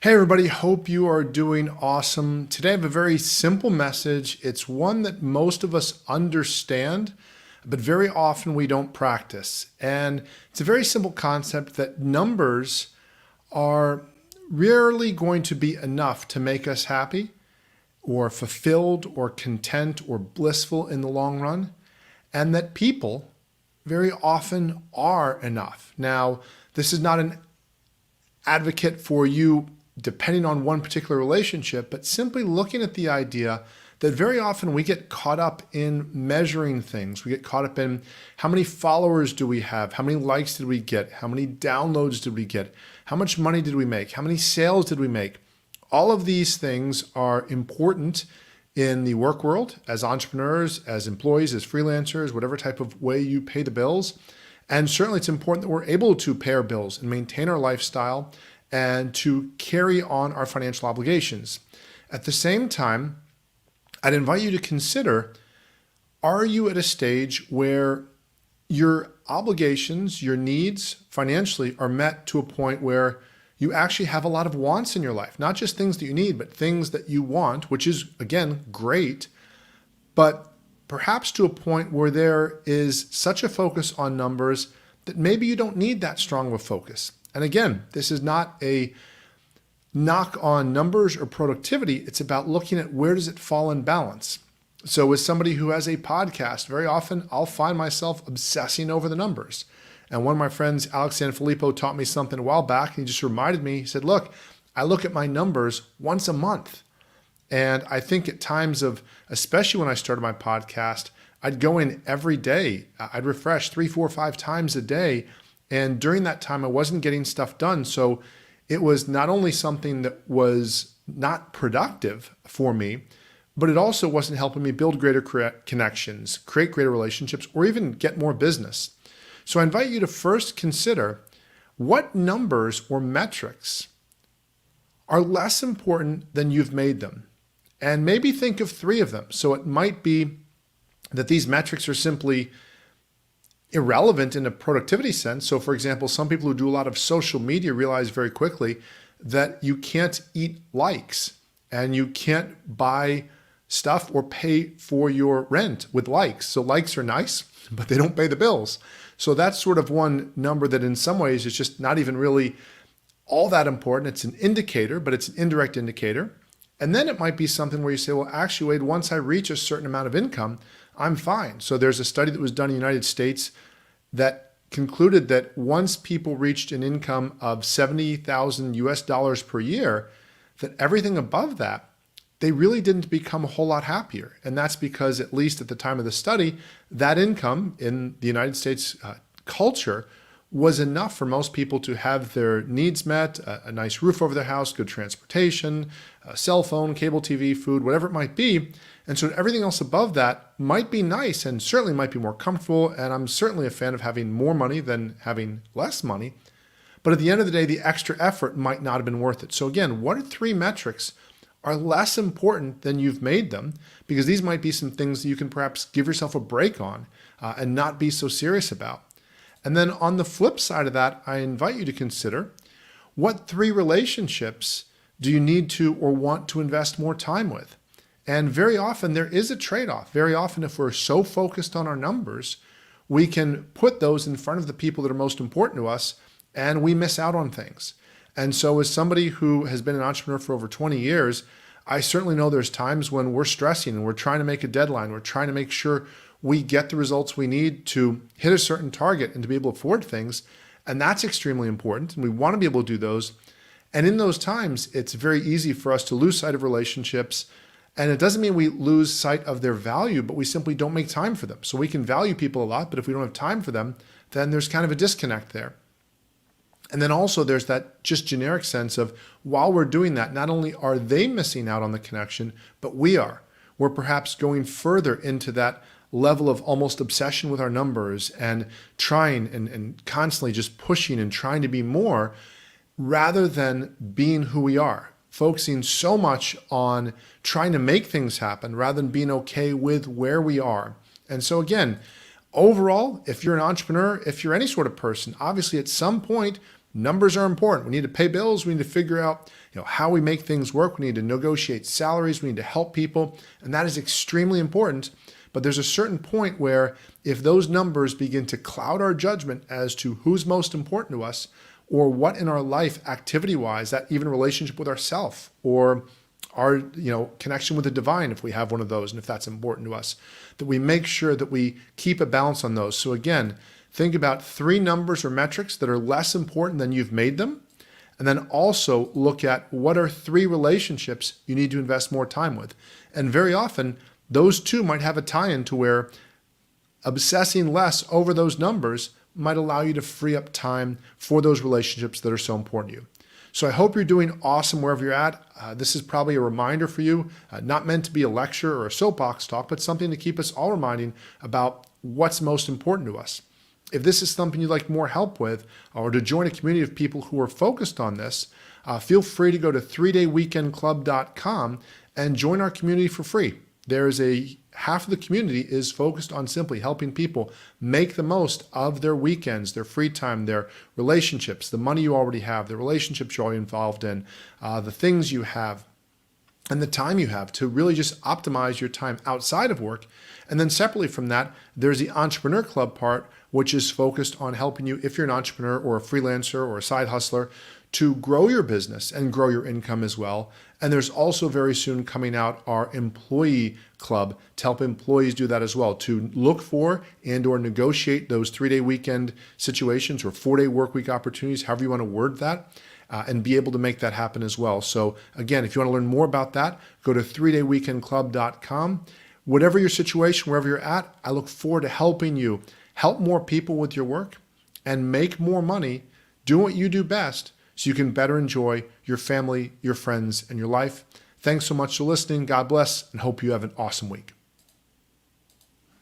Hey everybody, hope you are doing awesome. Today I have a very simple message. It's one that most of us understand, but very often we don't practice. And it's a very simple concept that numbers are rarely going to be enough to make us happy or fulfilled or content or blissful in the long run, and that people very often are enough. Now, this is not an advocate for you depending on one particular relationship, but simply looking at the idea that very often we get caught up in measuring things. We get caught up in how many followers do we have? How many likes did we get? How many downloads did we get? How much money did we make? How many sales did we make? All of these things are important in the work world as entrepreneurs, as employees, as freelancers, whatever type of way you pay the bills. And certainly it's important that we're able to pay our bills and maintain our lifestyle and to carry on our financial obligations. At the same time, I'd invite you to consider, are you at a stage where your obligations, your needs financially are met to a point where you actually have a lot of wants in your life, not just things that you need, but things that you want, which is, again, great, but perhaps to a point where there is such a focus on numbers that maybe you don't need that strong of a focus. And again, this is not a knock on numbers or productivity. It's about looking at where does it fall in balance. So as somebody who has a podcast, very often I'll find myself obsessing over the numbers. And one of my friends, Alex Sanfilippo, taught me something a while back. And he just reminded me, he said, look, I look at my numbers once a month. And I think at times of, especially when I started my podcast, I'd go in every day. I'd refresh 3, 4, 5 times a day. And during that time, I wasn't getting stuff done. So it was not only something that was not productive for me, but it also wasn't helping me build greater connections, create greater relationships, or even get more business. So I invite you to first consider what numbers or metrics are less important than you've made them. And maybe think of 3 of them. So it might be that these metrics are simply irrelevant in a productivity sense. So for example, some people who do a lot of social media realize very quickly that you can't eat likes and you can't buy stuff or pay for your rent with likes. So likes are nice, but they don't pay the bills. So that's sort of one number that in some ways is just not even really all that important. It's an indicator, but it's an indirect indicator. And then it might be something where you say, well, actually, Wade, once I reach a certain amount of income, I'm fine. So there's a study that was done in the United States that concluded that once people reached an income of 70,000 US dollars per year, that everything above that, they really didn't become a whole lot happier. And that's because, at least at the time of the study, that income in the United States culture was enough for most people to have their needs met, a nice roof over their house, good transportation, a cell phone, cable TV, food, whatever it might be. And so everything else above that might be nice and certainly might be more comfortable. And I'm certainly a fan of having more money than having less money. But at the end of the day, the extra effort might not have been worth it. So again, what are 3 metrics are less important than you've made them? Because these might be some things that you can perhaps give yourself a break on and not be so serious about. And then on the flip side of that, I invite you to consider, what 3 relationships do you need to or want to invest more time with? And very often there is a trade-off. Very often if we're so focused on our numbers, we can put those in front of the people that are most important to us and we miss out on things. And so as somebody who has been an entrepreneur for over 20 years, I certainly know there's times when we're stressing and we're trying to make a deadline. We're trying to make sure we get the results we need to hit a certain target and to be able to afford things. And that's extremely important. And we want to be able to do those. And in those times, it's very easy for us to lose sight of relationships. And it doesn't mean we lose sight of their value, but we simply don't make time for them. So we can value people a lot, but if we don't have time for them, then there's kind of a disconnect there. And then also there's that just generic sense of, while we're doing that, not only are they missing out on the connection, but we are. We're perhaps going further into that level of almost obsession with our numbers and trying and constantly just pushing and trying to be more rather than being who we are, focusing so much on trying to make things happen rather than being okay with where we are. And so again, overall, if you're an entrepreneur, if you're any sort of person, obviously at some point Numbers are important. We need to pay bills. We need to figure out how we make things work. We need to negotiate salaries. We need to help people. And that is extremely important. But there's a certain point where if those numbers begin to cloud our judgment as to who's most important to us, or what in our life activity-wise, that even relationship with ourself, or our connection with the divine, if we have one of those, and if that's important to us, that we make sure that we keep a balance on those. So again, think about 3 numbers or metrics that are less important than you've made them. And then also look at what are 3 relationships you need to invest more time with. And very often, those 2 might have a tie-in to where obsessing less over those numbers might allow you to free up time for those relationships that are so important to you. So I hope you're doing awesome wherever you're at. This is probably a reminder for you, not meant to be a lecture or a soapbox talk, but something to keep us all reminding about what's most important to us. If this is something you'd like more help with, or to join a community of people who are focused on this, feel free to go to 3dayweekendclub.com and join our community for free. There's half of the community is focused on simply helping people make the most of their weekends, their free time, their relationships, the money you already have, the relationships you're already involved in, the things you have, and the time you have to really just optimize your time outside of work. And then separately from that, there's the Entrepreneur Club part, which is focused on helping you, if you're an entrepreneur or a freelancer or a side hustler, to grow your business and grow your income as well. And there's also very soon coming out our employee club to help employees do that as well, to look for and or negotiate those 3-day weekend situations or 4-day work week opportunities, however you want to word that, and be able to make that happen as well. So again, if you want to learn more about that, go to 3dayweekendclub.com. Whatever your situation, wherever you're at, I look forward to helping you help more people with your work and make more money doing what you do best, so you can better enjoy your family, your friends, and your life. Thanks so much for listening. God bless, and hope you have an awesome week.